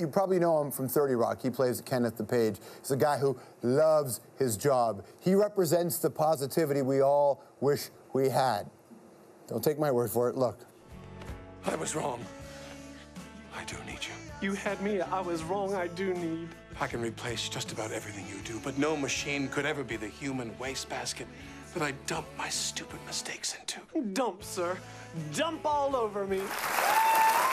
You probably know him from 30 Rock. He plays Kenneth the Page. He's a guy who loves his job. He represents the positivity we all wish we had. Don't take my word for it. Look. I was wrong. I do need you. You had me. I was wrong. I do need. I can replace just about everything you do, but no machine could ever be the human wastebasket that I dump my stupid mistakes into. Dump, sir. Dump all over me.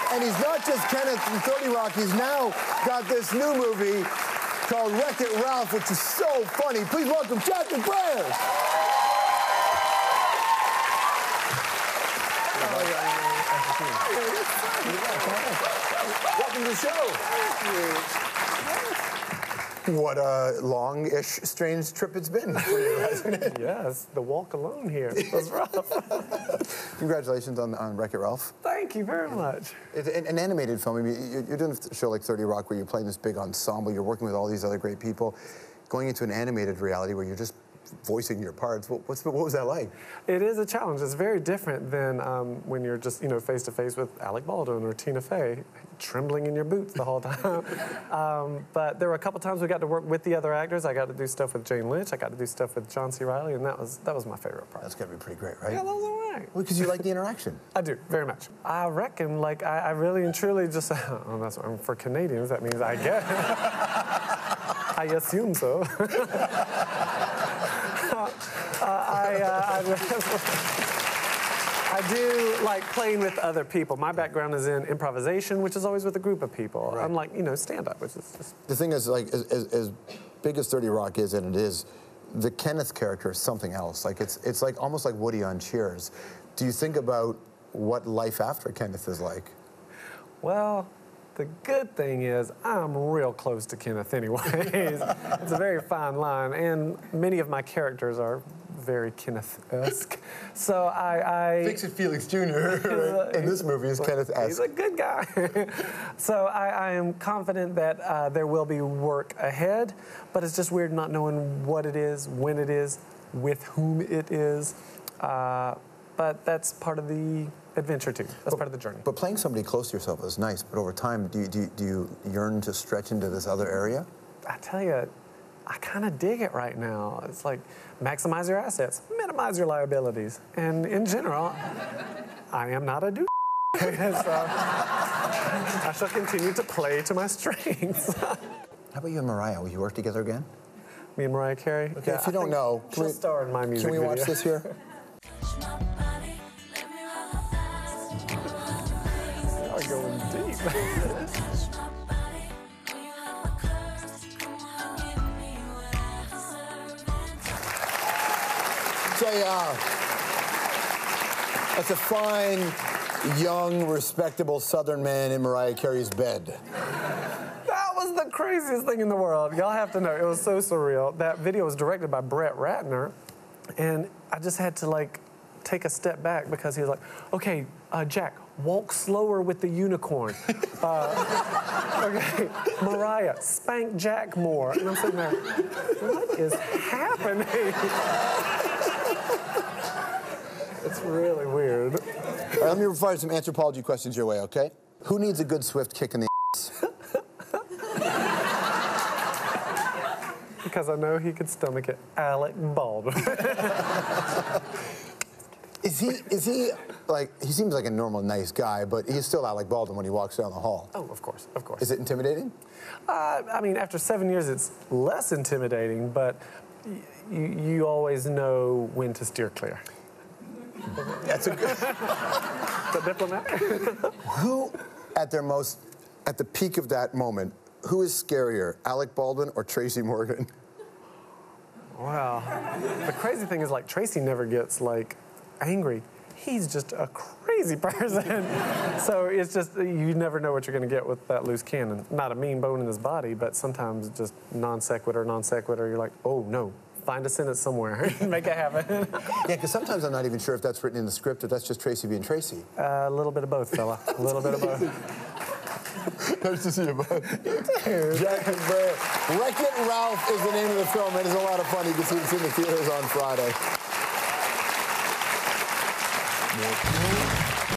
And he's not just Kenneth from 30 Rock. He's now got this new movie called Wreck-It Ralph, which is so funny. Please welcome Jeff McBrayer. Welcome to the show. What a long-ish, strange trip it's been for you, hasn't it? Yes, the walk alone here was rough. Congratulations on Wreck-It Ralph. Thank you very much. It's an animated film. I mean, you're doing a show like 30 Rock where you're playing this big ensemble, you're working with all these other great people, going into an animated reality where you're just voicing your parts. What was that like? It is a challenge. It's very different than when you're just, face to face with Alec Baldwin or Tina Fey, trembling in your boots the whole time. But there were a couple times we got to work with the other actors. I got to do stuff with Jane Lynch. I got to do stuff with John C. Reilly, and that was my favorite part. That's got to be pretty great, right? Yeah, that was all right. Well, because you like the interaction. I do, very much. I reckon, I really and truly just, for Canadians, that means I guess. I assume so. I do like playing with other people. My background is in improvisation, which is always with a group of people. Right. Unlike, stand-up, which is just... The thing is, like, as big as 30 Rock is, and it is, the Kenneth character is something else. Like, it's like almost like Woody on Cheers. Do you think about what life after Kenneth is like? Well, the good thing is I'm real close to Kenneth anyways. It's a very fine line, and many of my characters are very Kenneth-esque. So I Fix-It Felix Jr. in this movie is Kenneth-esque. He's a good guy. So I am confident that there will be work ahead, but it's just weird not knowing what it is, when it is, with whom it is. But that's part of the adventure too. That's part of the journey. But playing somebody close to yourself is nice, but over time, do you yearn to stretch into this other area? I tell you, I kind of dig it right now. It's like, maximize your assets, minimize your liabilities. And in general, I am not a douche. So I shall continue to play to my strengths. How about you and Mariah? Will you work together again? Me and Mariah Carey? Okay, yeah, if you don't know, she'll star in my music video. Can we watch this here? Y'all going deep. That's a fine, young, respectable Southern man in Mariah Carey's bed. That was the craziest thing in the world. Y'all have to know, it was so surreal. That video was directed by Brett Ratner, and I just had to, take a step back because he was like, okay, Jack, walk slower with the unicorn. Okay, Mariah, spank Jack more. And I'm sitting there, what is happening? It's really weird. All right, let me fire some anthropology questions your way, okay? Who needs a good swift kick in the ass? Because I know he could stomach it. Alec Baldwin. Is he he seems like a normal, nice guy, but he's still Alec Baldwin when he walks down the hall. Oh, of course, of course. Is it intimidating? I mean, after 7 years, it's less intimidating, but you always know when to steer clear. That's a good... The diplomat? Who, at the peak of that moment, who is scarier, Alec Baldwin or Tracy Morgan? Wow. The crazy thing is, Tracy never gets, angry. He's just a crazy person. So it's just, you never know what you're going to get with that loose cannon. Not a mean bone in his body, but sometimes just non sequitur. You're like, oh, no. Find a sentence somewhere. Make it happen. Yeah, because sometimes I'm not even sure if that's written in the script or that's just Tracy being Tracy. A little bit of both, fella. A little bit of both. Nice to see you, bud. Jack McBrayer. Wreck-It Ralph is the name of the film. It is a lot of fun. You can see this in the theaters on Friday.